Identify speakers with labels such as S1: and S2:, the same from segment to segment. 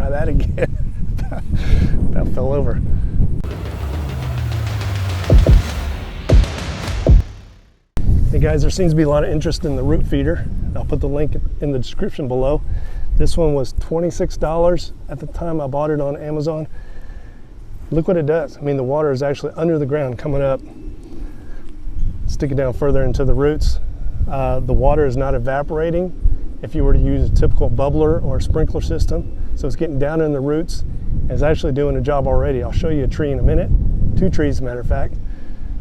S1: try that again. That fell over. Hey guys, there seems to be a lot of interest in the root feeder. I'll put the link in the description below. This one was $26 at the time I bought it on Amazon. Look what it does. I mean, the water is actually under the ground coming up, sticking down further into the roots. The water is not evaporating if you were to use a typical bubbler or sprinkler system. So it's getting down in the roots and it's actually doing a job already. I'll show you a tree in a minute, 2 trees as a matter of fact,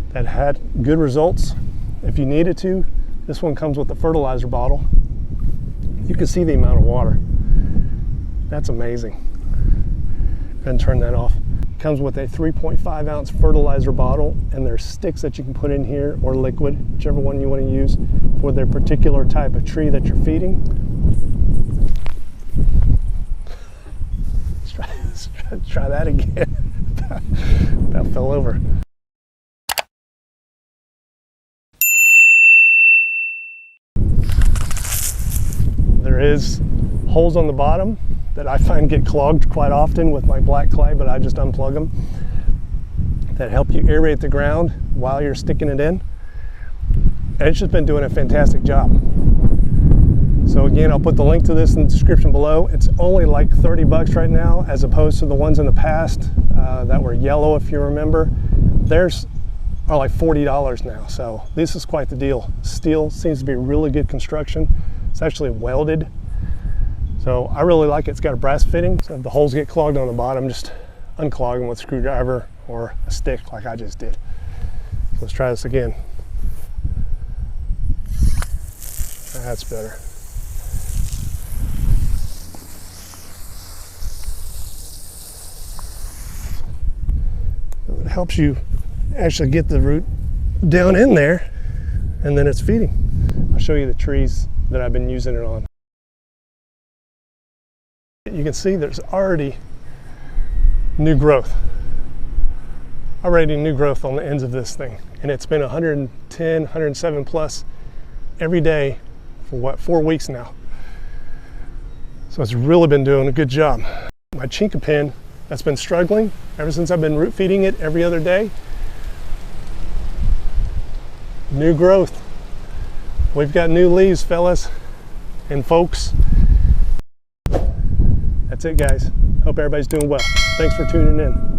S1: that had good results. If you needed to, this one comes with a fertilizer bottle. You can see the amount of water. That's amazing. And turn that off. It comes with a 3.5 ounce fertilizer bottle, and there's sticks that you can put in here, or liquid, whichever one you want to use for their particular type of tree that you're feeding. Let's try that again. That fell over. There is holes on the bottom that I find get clogged quite often with my black clay, but I just unplug them. That help you aerate the ground while you're sticking it in. And it's just been doing a fantastic job. So again, I'll put the link to this in the description below. It's only like 30 bucks right now, as opposed to the ones in the past that were yellow, if you remember. Theirs are like $40 now, so this is quite the deal. Steel seems to be really good construction. It's actually welded, so I really like it. It's got a brass fitting, so if the holes get clogged on the bottom, just unclog them with a screwdriver or a stick like I just did. So let's try this again. That's better. It helps you actually get the root down in there, and then it's feeding. I'll show you the trees that I've been using it on. You can see there's already new growth. Already new growth on the ends of this thing. And it's been 110, 107 plus every day for what, 4 weeks now. So it's really been doing a good job. My Chinkapin that's been struggling ever since I've been root feeding it every other day. New growth. We've got new leaves, fellas and folks. That's it, guys. Hope everybody's doing well. Thanks for tuning in.